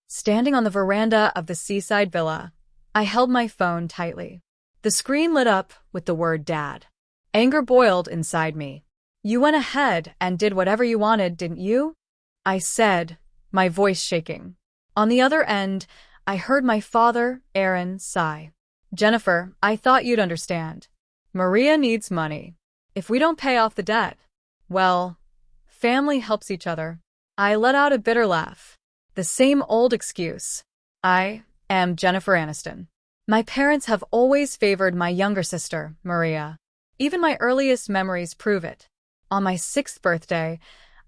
Standing on the veranda of the seaside villa, I held my phone tightly. The screen lit up with the word Dad. Anger boiled inside me. "You went ahead and did whatever you wanted, didn't you?" I said, my voice shaking. On the other end, I heard my father, Aaron, sigh. "Jennifer, I thought you'd understand. Maria needs money. If we don't pay off the debt, well, family helps each other." I let out a bitter laugh. The same old excuse. I am Jennifer Aniston. My parents have always favored my younger sister, Maria. Even my earliest memories prove it. On my 6th birthday,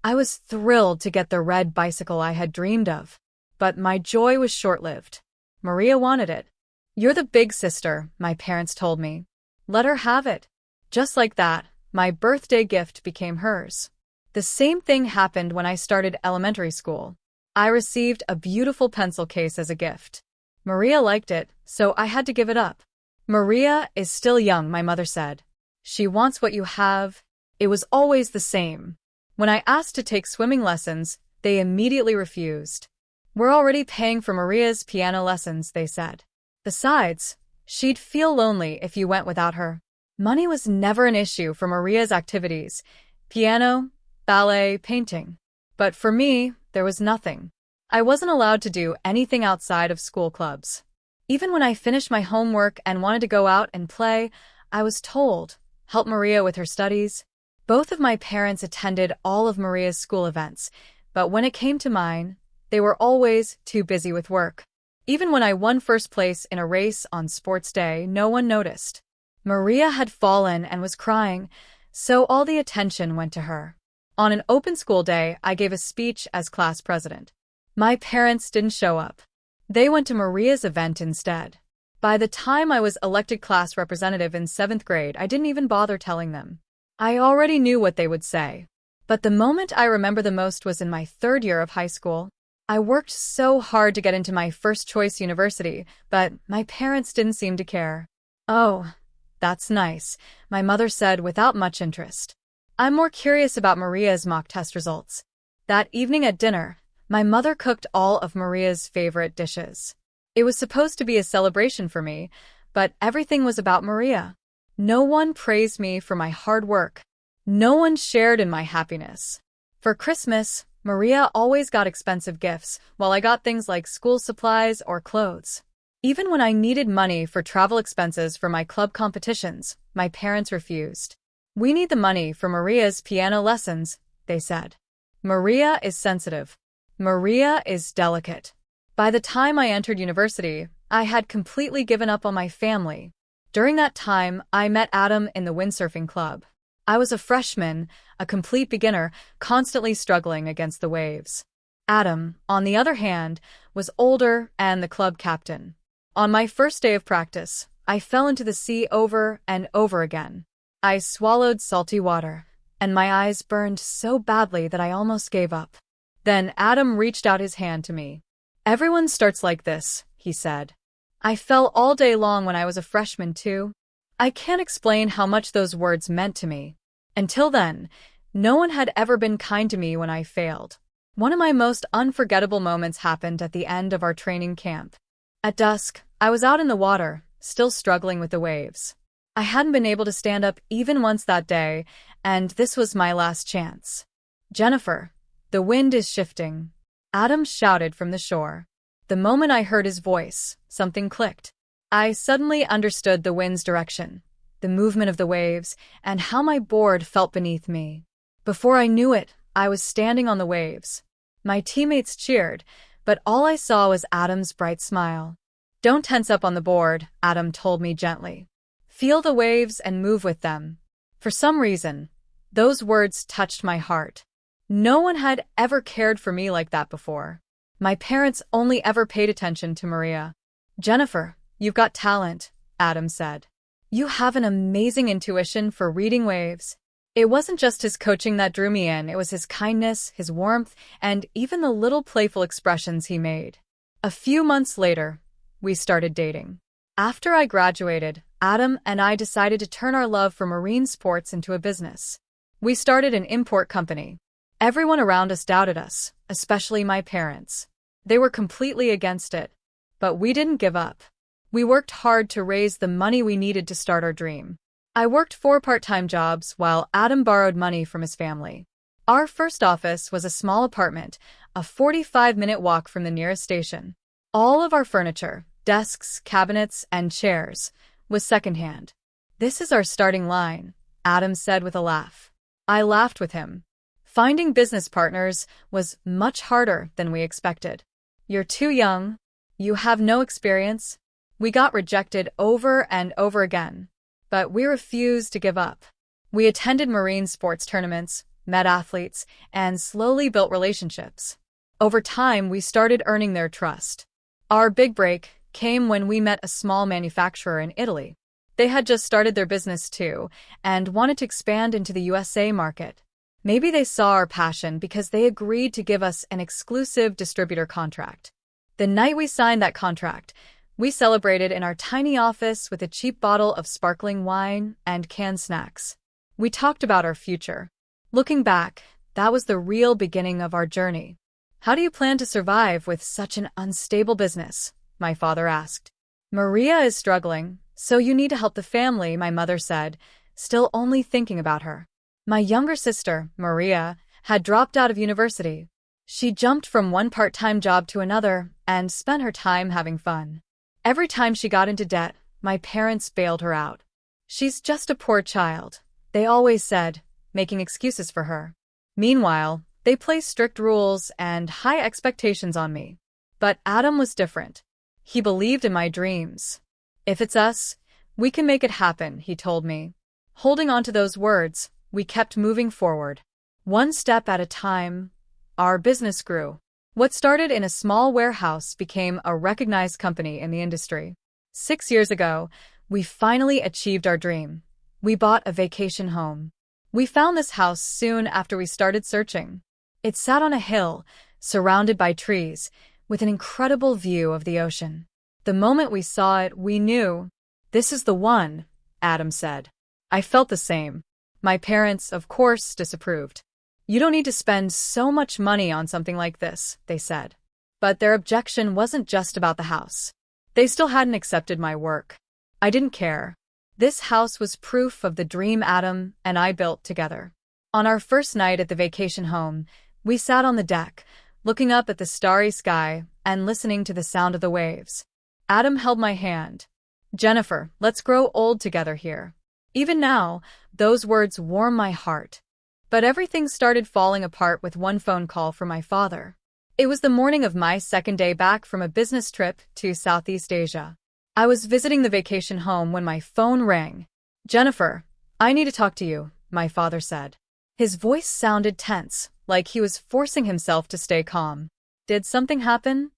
I was thrilled to get the red bicycle I had dreamed of. But my joy was short-lived. Maria wanted it. "You're the big sister," my parents told me. "Let her have it." Just like that, my birthday gift became hers. The same thing happened when I started elementary school. I received a beautiful pencil case as a gift. Maria liked it, so I had to give it up. "Maria is still young," my mother said. "She wants what you have." It was always the same. When I asked to take swimming lessons, they immediately refused. "We're already paying for Maria's piano lessons," they said. Besides, she'd feel lonely if you went without her. Money was never an issue for Maria's activities: piano, ballet, painting. But for me, there was nothing. I wasn't allowed to do anything outside of school clubs. Even when I finished my homework and wanted to go out and play, I was told, "Help Maria with her studies." Both of my parents attended all of Maria's school events, but when it came to mine, they were always too busy with work. Even when I won first place in a race on sports day, no one noticed. Maria had fallen and was crying, so all the attention went to her. On an open school day, I gave a speech as class president. My parents didn't show up. They went to Maria's event instead. By the time I was elected class representative in 7th grade, I didn't even bother telling them. I already knew what they would say. But the moment I remember the most was in my 3rd year of high school. I worked so hard to get into my first-choice university, but my parents didn't seem to care. "Oh, that's nice," my mother said without much interest. "I'm more curious about Maria's mock test results." That evening at dinner, my mother cooked all of Maria's favorite dishes. It was supposed to be a celebration for me, but everything was about Maria. No one praised me for my hard work. No one shared in my happiness. For Christmas, Maria always got expensive gifts, while I got things like school supplies or clothes. Even when I needed money for travel expenses for my club competitions, my parents refused. "We need the money for Maria's piano lessons," they said. "Maria is sensitive. Maria is delicate." By the time I entered university, I had completely given up on my family. During that time, I met Adam in the windsurfing club. I was a freshman, a complete beginner, constantly struggling against the waves. Adam, on the other hand, was older and the club captain. On my first day of practice, I fell into the sea over and over again. I swallowed salty water, and my eyes burned so badly that I almost gave up. Then Adam reached out his hand to me. "Everyone starts like this," he said. I fell all day long when I was a freshman too. I can't explain how much those words meant to me. Until then, no one had ever been kind to me when I failed. One of my most unforgettable moments happened at the end of our training camp. At dusk, I was out in the water, still struggling with the waves. I hadn't been able to stand up even once that day, and this was my last chance. "Jennifer, the wind is shifting," Adam shouted from the shore. The moment I heard his voice, something clicked. I suddenly understood the wind's direction, the movement of the waves, and how my board felt beneath me. Before I knew it, I was standing on the waves. My teammates cheered, but all I saw was Adam's bright smile. "Don't tense up on the board," Adam told me gently. "Feel the waves and move with them." For some reason, those words touched my heart. No one had ever cared for me like that before. My parents only ever paid attention to Maria. "Jennifer, you've got talent," Adam said. "You have an amazing intuition for reading waves." It wasn't just his coaching that drew me in, it was his kindness, his warmth, and even the little playful expressions he made. A few months later, we started dating. After I graduated, Adam and I decided to turn our love for marine sports into a business. We started an import company. Everyone around us doubted us, especially my parents. They were completely against it. But we didn't give up. We worked hard to raise the money we needed to start our dream. I worked 4 part-time jobs while Adam borrowed money from his family. Our first office was a small apartment, a 45-minute walk from the nearest station. All of our furniture, desks, cabinets, and chairs, was secondhand. "This is our starting line," Adam said with a laugh. I laughed with him. Finding business partners was much harder than we expected. "You're too young. You have no experience." We got rejected over and over again. But we refused to give up. We attended marine sports tournaments, met athletes, and slowly built relationships. Over time, we started earning their trust. Our big break came when we met a small manufacturer in Italy. They had just started their business too, and wanted to expand into the USA market. Maybe they saw our passion because they agreed to give us an exclusive distributor contract. The night we signed that contract, we celebrated in our tiny office with a cheap bottle of sparkling wine and canned snacks. We talked about our future. Looking back, that was the real beginning of our journey. "How do you plan to survive with such an unstable business?" my father asked. "Maria is struggling, so you need to help the family," my mother said, still only thinking about her. My younger sister, Maria, had dropped out of university. She jumped from one part-time job to another and spent her time having fun. Every time she got into debt, my parents bailed her out. "She's just a poor child," they always said, making excuses for her. Meanwhile, they placed strict rules and high expectations on me. But Adam was different. He believed in my dreams. "If it's us, we can make it happen," he told me. Holding on to those words, we kept moving forward. One step at a time, our business grew. What started in a small warehouse became a recognized company in the industry. 6 years ago, we finally achieved our dream. We bought a vacation home. We found this house soon after we started searching. It sat on a hill, surrounded by trees, with an incredible view of the ocean. The moment we saw it, we knew, "This is the one," Adam said. I felt the same. My parents, of course, disapproved. "You don't need to spend so much money on something like this," they said. But their objection wasn't just about the house. They still hadn't accepted my work. I didn't care. This house was proof of the dream Adam and I built together. On our first night at the vacation home, we sat on the deck, looking up at the starry sky and listening to the sound of the waves. Adam held my hand. "Jennifer, let's grow old together here." Even now, those words warm my heart. But everything started falling apart with one phone call from my father. It was the morning of my second day back from a business trip to Southeast Asia. I was visiting the vacation home when my phone rang. "Jennifer, I need to talk to you," my father said. His voice sounded tense, like he was forcing himself to stay calm. "Did something happen?"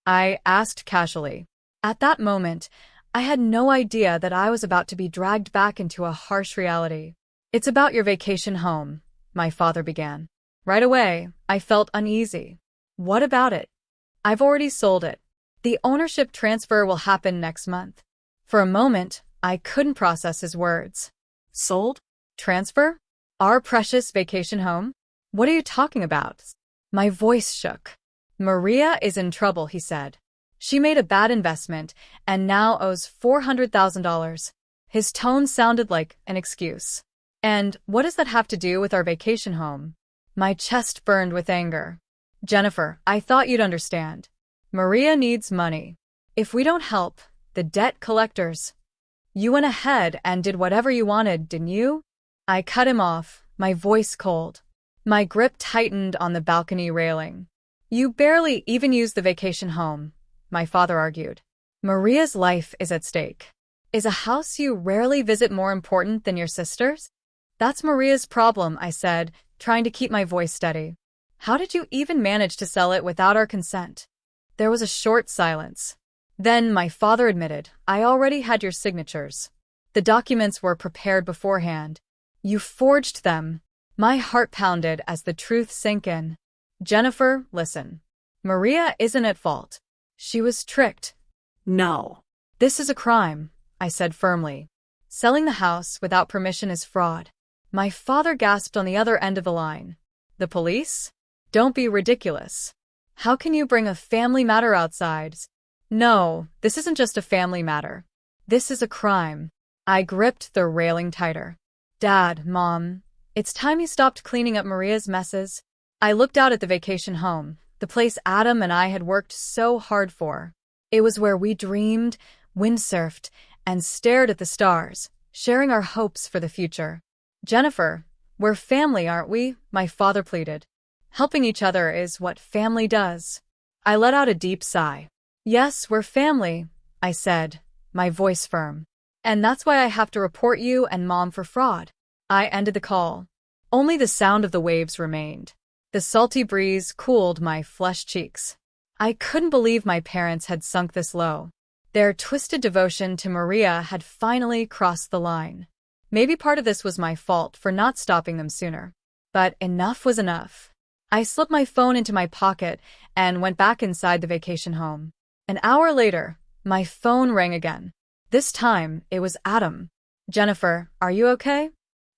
I asked casually. At that moment, I had no idea that I was about to be dragged back into a harsh reality. "It's about your vacation home," my father began. Right away, I felt uneasy. "What about it?" "I've already sold it. The ownership transfer will happen next month." For a moment, I couldn't process his words. "Sold? Transfer? Our precious vacation home? What are you talking about?" My voice shook. "Maria is in trouble," he said. "She made a bad investment and now owes $400,000. His tone sounded like an excuse. "And what does that have to do with our vacation home?" My chest burned with anger. "Jennifer, I thought you'd understand. Maria needs money. If we don't help, the debt collectors—" "You went ahead and did whatever you wanted, didn't you?" I cut him off, my voice cold. My grip tightened on the balcony railing. "You barely even used the vacation home," my father argued. "Maria's life is at stake. Is a house you rarely visit more important than your sister's?" "That's Maria's problem," I said, trying to keep my voice steady. "How did you even manage to sell it without our consent?" There was a short silence. Then my father admitted, "I already had your signatures. The documents were prepared beforehand. You forged them." My heart pounded as the truth sank in. "Jennifer, listen. Maria isn't at fault. She was tricked." "No. This is a crime," I said firmly. "Selling the house without permission is fraud." My father gasped on the other end of the line. "The police? Don't be ridiculous. How can you bring a family matter outside? No, this isn't just a family matter. This is a crime. I gripped the railing tighter. Dad, Mom, it's time you stopped cleaning up Maria's messes. I looked out at the vacation home, the place Adam and I had worked so hard for. It was where we dreamed, windsurfed, and stared at the stars, sharing our hopes for the future. Jennifer, we're family, aren't we? My father pleaded. Helping each other is what family does. I let out a deep sigh. Yes, we're family, I said, my voice firm. And that's why I have to report you and Mom for fraud. I ended the call. Only the sound of the waves remained. The salty breeze cooled my flushed cheeks. I couldn't believe my parents had sunk this low. Their twisted devotion to Maria had finally crossed the line. Maybe part of this was my fault for not stopping them sooner. But enough was enough. I slipped my phone into my pocket and went back inside the vacation home. An hour later, my phone rang again. This time, it was Adam. Jennifer, are you okay?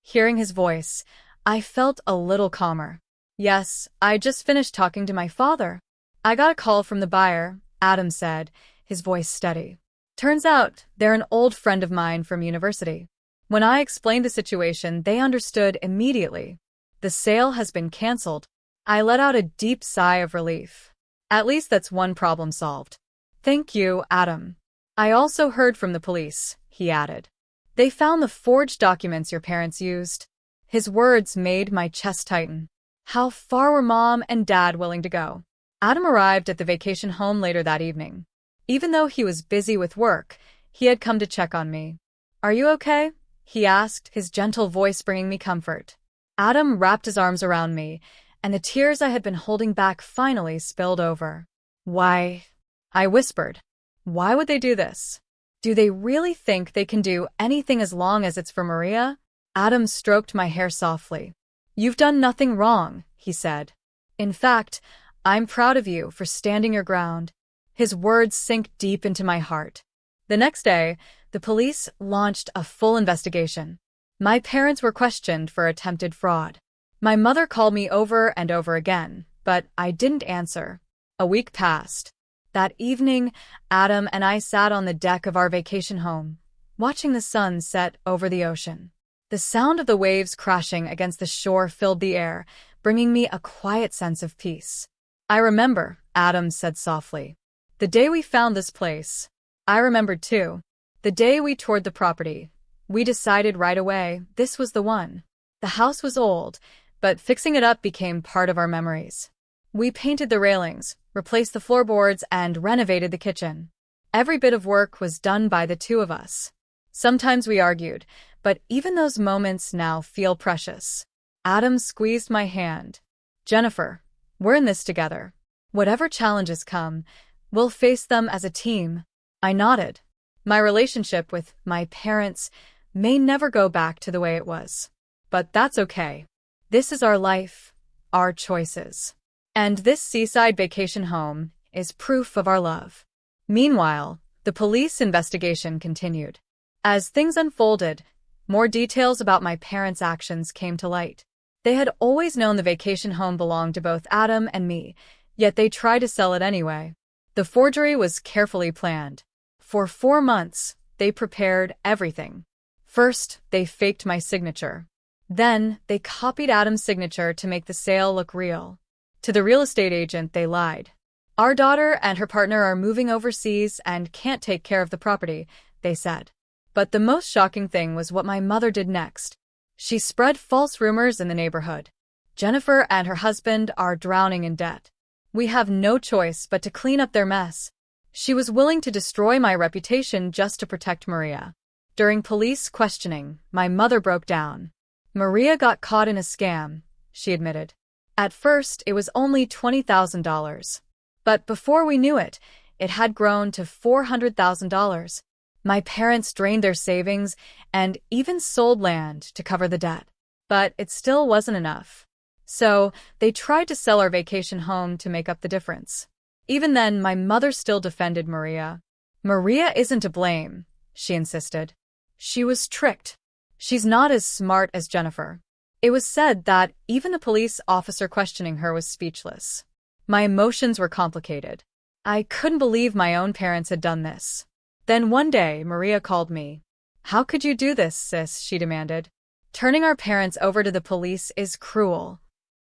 Hearing his voice, I felt a little calmer. Yes, I just finished talking to my father. I got a call from the buyer, Adam said, his voice steady. Turns out, they're an old friend of mine from university. When I explained the situation, they understood immediately. The sale has been canceled. I let out a deep sigh of relief. At least that's one problem solved. Thank you, Adam. I also heard from the police, he added. They found the forged documents your parents used. His words made my chest tighten. How far were Mom and Dad willing to go? Adam arrived at the vacation home later that evening. Even though he was busy with work, he had come to check on me. Are you okay? He asked, his gentle voice bringing me comfort. Adam wrapped his arms around me, and the tears I had been holding back finally spilled over. Why? I whispered. Why would they do this? Do they really think they can do anything as long as it's for Maria? Adam stroked my hair softly. You've done nothing wrong, he said. In fact, I'm proud of you for standing your ground. His words sank deep into my heart. The next day, the police launched a full investigation. My parents were questioned for attempted fraud. My mother called me over and over again, but I didn't answer. A week passed. That evening, Adam and I sat on the deck of our vacation home, watching the sun set over the ocean. The sound of the waves crashing against the shore filled the air, bringing me a quiet sense of peace. I remember, Adam said softly. The day we found this place. I remembered too. The day we toured the property. We decided right away this was the one. The house was old, but fixing it up became part of our memories. We painted the railings, replaced the floorboards, and renovated the kitchen. Every bit of work was done by the two of us. Sometimes we argued, but even those moments now feel precious. Adam squeezed my hand. Jennifer, we're in this together. Whatever challenges come, we'll face them as a team. I nodded. My relationship with my parents may never go back to the way it was. But that's okay. This is our life, our choices. And this seaside vacation home is proof of our love. Meanwhile, the police investigation continued. As things unfolded, more details about my parents' actions came to light. They had always known the vacation home belonged to both Adam and me, yet they tried to sell it anyway. The forgery was carefully planned. For 4 months, they prepared everything. First, they faked my signature. Then, they copied Adam's signature to make the sale look real. To the real estate agent, they lied. Our daughter and her partner are moving overseas and can't take care of the property, they said. But the most shocking thing was what my mother did next. She spread false rumors in the neighborhood. Jennifer and her husband are drowning in debt. We have no choice but to clean up their mess. She was willing to destroy my reputation just to protect Maria. During police questioning, my mother broke down. Maria got caught in a scam, she admitted. At first, it was only $20,000. But before we knew it, it had grown to $400,000. My parents drained their savings and even sold land to cover the debt. But it still wasn't enough. So, they tried to sell our vacation home to make up the difference. Even then, my mother still defended Maria. Maria isn't to blame, she insisted. She was tricked. She's not as smart as Jennifer. It was said that even the police officer questioning her was speechless. My emotions were complicated. I couldn't believe my own parents had done this. Then one day, Maria called me. "How could you do this, sis?" she demanded. "Turning our parents over to the police is cruel."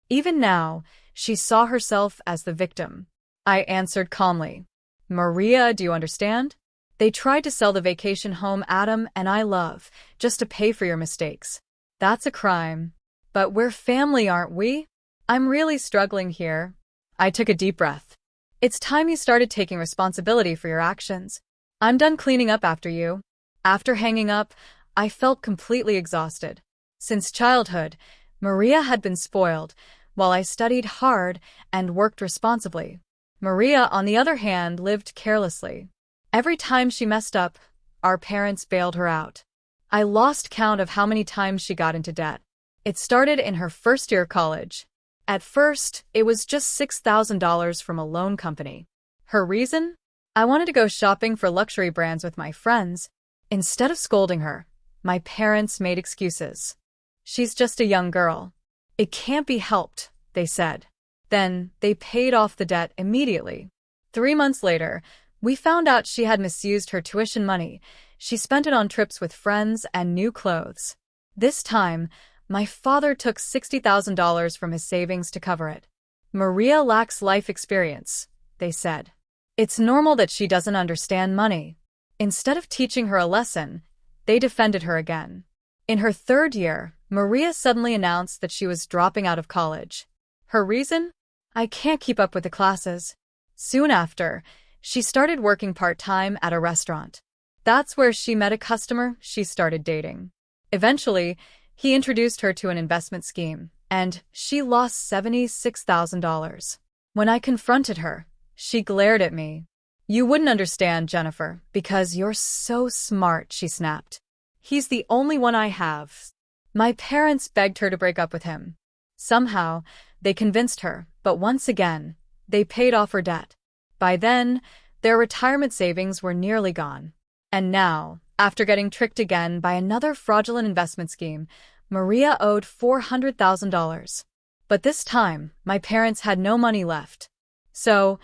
Even now, she saw herself as the victim. I answered calmly. "Maria, do you understand? They tried to sell the vacation home Adam and I love, just to pay for your mistakes. That's a crime. But we're family, aren't we? I'm really struggling here." I took a deep breath. "It's time you started taking responsibility for your actions. I'm done cleaning up after you." After hanging up, I felt completely exhausted. Since childhood, Maria had been spoiled, while I studied hard and worked responsibly. Maria, on the other hand, lived carelessly. Every time she messed up, our parents bailed her out. I lost count of how many times she got into debt. It started in her first year of college. At first, it was just $6,000 from a loan company. Her reason? I wanted to go shopping for luxury brands with my friends. Instead of scolding her, my parents made excuses. "She's just a young girl. It can't be helped," they said. Then, they paid off the debt immediately. 3 months later, we found out she had misused her tuition money. She spent it on trips with friends and new clothes. This time, my father took $60,000 from his savings to cover it. "Maria lacks life experience," they said. "It's normal that she doesn't understand money." Instead of teaching her a lesson, they defended her again. In her 3rd year, Maria suddenly announced that she was dropping out of college. Her reason? "I can't keep up with the classes." Soon after, she started working part-time at a restaurant. That's where she met a customer she started dating. Eventually, he introduced her to an investment scheme, and she lost $76,000. When I confronted her, she glared at me. "You wouldn't understand, Jennifer, because you're so smart," she snapped. "He's the only one I have." My parents begged her to break up with him. Somehow, they convinced her, but once again, they paid off her debt. By then, their retirement savings were nearly gone. And now, after getting tricked again by another fraudulent investment scheme, Maria owed $400,000. But this time, my parents had no money left. So,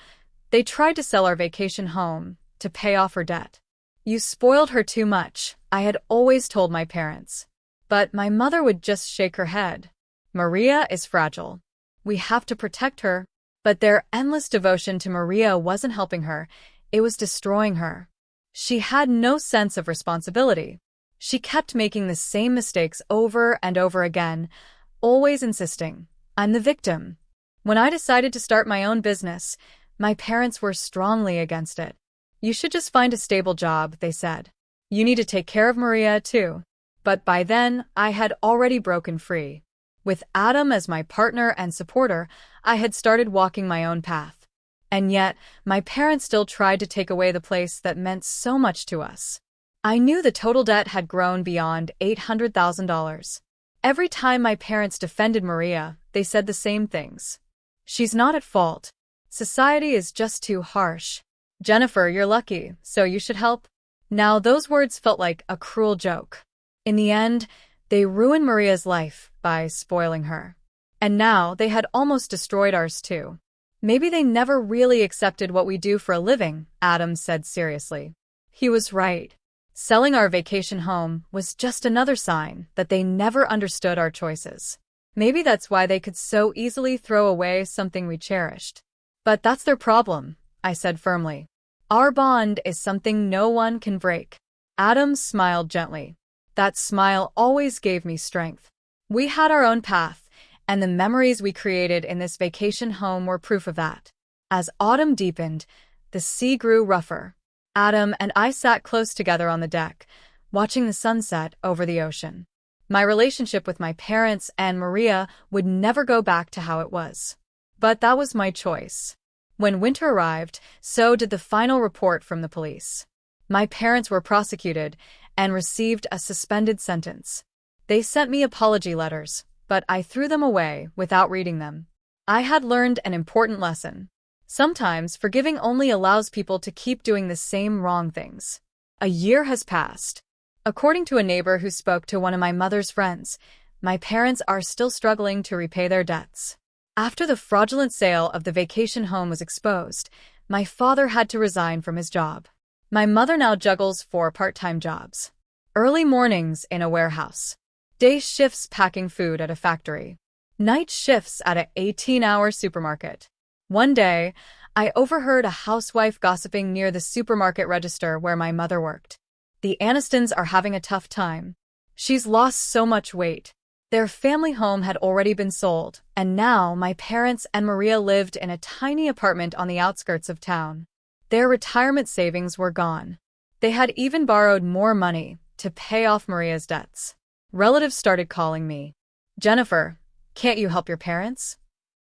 they tried to sell our vacation home to pay off her debt. "You spoiled her too much," I had always told my parents. But my mother would just shake her head. "Maria is fragile. We have to protect her." But their endless devotion to Maria wasn't helping her, it was destroying her. She had no sense of responsibility. She kept making the same mistakes over and over again, always insisting, "I'm the victim." When I decided to start my own business, my parents were strongly against it. "You should just find a stable job," they said. "You need to take care of Maria, too." But by then, I had already broken free. With Adam as my partner and supporter, I had started walking my own path. And yet, my parents still tried to take away the place that meant so much to us. I knew the total debt had grown beyond $800,000. Every time my parents defended Maria, they said the same things. "She's not at fault. Society is just too harsh. Jennifer, you're lucky, so you should help." Now, those words felt like a cruel joke. In the end, they ruined Maria's life by spoiling her. And now they had almost destroyed ours too. "Maybe they never really accepted what we do for a living," Adam said seriously. He was right. Selling our vacation home was just another sign that they never understood our choices. Maybe that's why they could so easily throw away something we cherished. "But that's their problem," I said firmly. "Our bond is something no one can break." Adam smiled gently. That smile always gave me strength. We had our own path, and the memories we created in this vacation home were proof of that. As autumn deepened, the sea grew rougher. Adam and I sat close together on the deck, watching the sunset over the ocean. My relationship with my parents and Maria would never go back to how it was. But that was my choice. When winter arrived, so did the final report from the police. My parents were prosecuted and received a suspended sentence. They sent me apology letters, but I threw them away without reading them. I had learned an important lesson. Sometimes forgiving only allows people to keep doing the same wrong things. A year has passed. According to a neighbor who spoke to one of my mother's friends, my parents are still struggling to repay their debts. After the fraudulent sale of the vacation home was exposed, my father had to resign from his job. My mother now juggles 4 part-time jobs. Early mornings in a warehouse. Day shifts packing food at a factory. Night shifts at an 18-hour supermarket. One day, I overheard a housewife gossiping near the supermarket register where my mother worked. The Anistons are having a tough time. She's lost so much weight. Their family home had already been sold, and now my parents and Maria lived in a tiny apartment on the outskirts of town. Their retirement savings were gone. They had even borrowed more money to pay off Maria's debts. Relatives started calling me. "Jennifer, can't you help your parents?"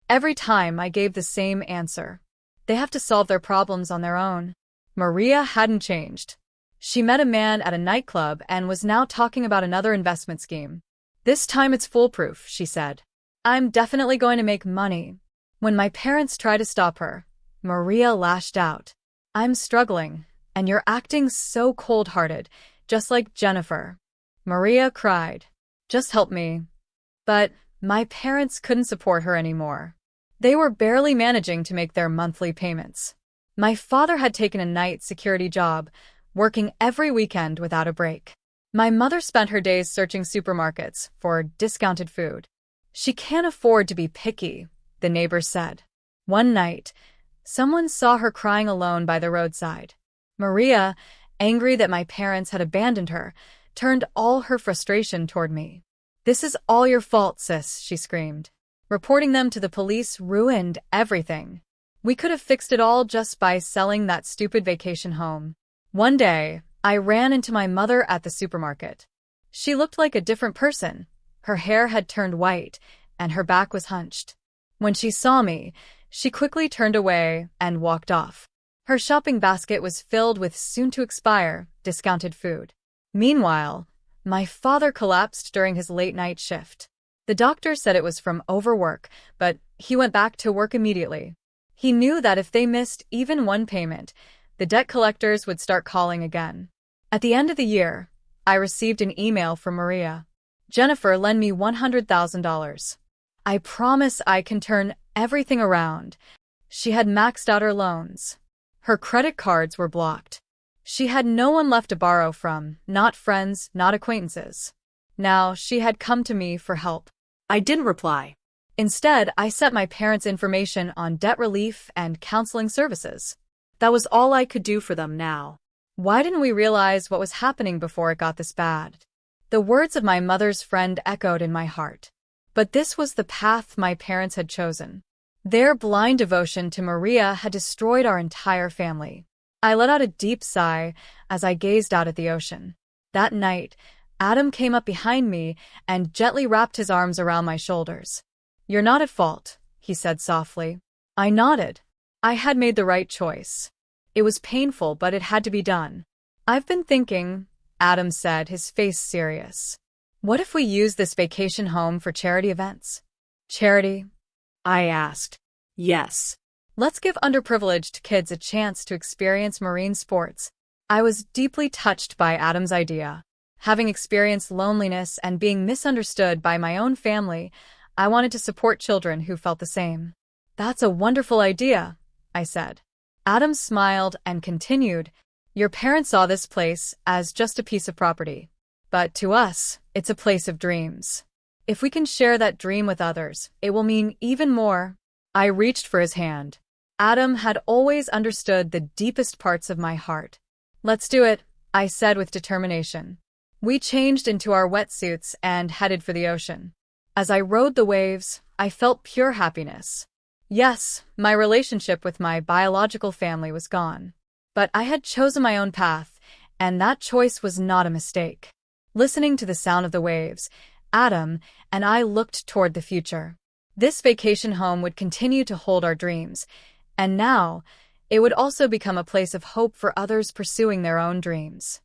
Every time I gave the same answer. They have to solve their problems on their own. Maria hadn't changed. She met a man at a nightclub and was now talking about another investment scheme. "This time it's foolproof," she said. "I'm definitely going to make money." When my parents tried to stop her, Maria lashed out. "I'm struggling, and you're acting so cold-hearted, just like Jennifer." Maria cried. "Just help me." But my parents couldn't support her anymore. They were barely managing to make their monthly payments. My father had taken a night security job, working every weekend without a break. My mother spent her days searching supermarkets for discounted food. "She can't afford to be picky," the neighbors said. One night, someone saw her crying alone by the roadside. Maria, angry that my parents had abandoned her, turned all her frustration toward me. "This is all your fault, sis," she screamed. "Reporting them to the police ruined everything. We could have fixed it all just by selling that stupid vacation home." One day, I ran into my mother at the supermarket. She looked like a different person. Her hair had turned white, and her back was hunched. When she saw me, she quickly turned away and walked off. Her shopping basket was filled with soon-to-expire, discounted food. Meanwhile, my father collapsed during his late-night shift. The doctor said it was from overwork, but he went back to work immediately. He knew that if they missed even one payment, the debt collectors would start calling again. At the end of the year, I received an email from Maria. "Jennifer, lend me $100,000. I promise I can turn everything around." She had maxed out her loans. Her credit cards were blocked. She had no one left to borrow from, not friends, not acquaintances. Now she had come to me for help. I didn't reply. Instead, I set my parents' information on debt relief and counseling services. That was all I could do for them now. Why didn't we realize what was happening before it got this bad? The words of my mother's friend echoed in my heart. But this was the path my parents had chosen. Their blind devotion to Maria had destroyed our entire family. I let out a deep sigh as I gazed out at the ocean. That night, Adam came up behind me and gently wrapped his arms around my shoulders. "You're not at fault," he said softly. I nodded. I had made the right choice. It was painful, but it had to be done. "I've been thinking," Adam said, his face serious. "What if we use this vacation home for charity events?" "Charity?" I asked. "Yes. Let's give underprivileged kids a chance to experience marine sports." I was deeply touched by Adam's idea. Having experienced loneliness and being misunderstood by my own family, I wanted to support children who felt the same. "That's a wonderful idea," I said. Adam smiled and continued, "Your parents saw this place as just a piece of property. But to us, it's a place of dreams. If we can share that dream with others, it will mean even more." I reached for his hand. Adam had always understood the deepest parts of my heart. "Let's do it," I said with determination. We changed into our wetsuits and headed for the ocean. As I rode the waves, I felt pure happiness. Yes, my relationship with my biological family was gone. But I had chosen my own path, and that choice was not a mistake. Listening to the sound of the waves, Adam and I looked toward the future. This vacation home would continue to hold our dreams, and now it would also become a place of hope for others pursuing their own dreams.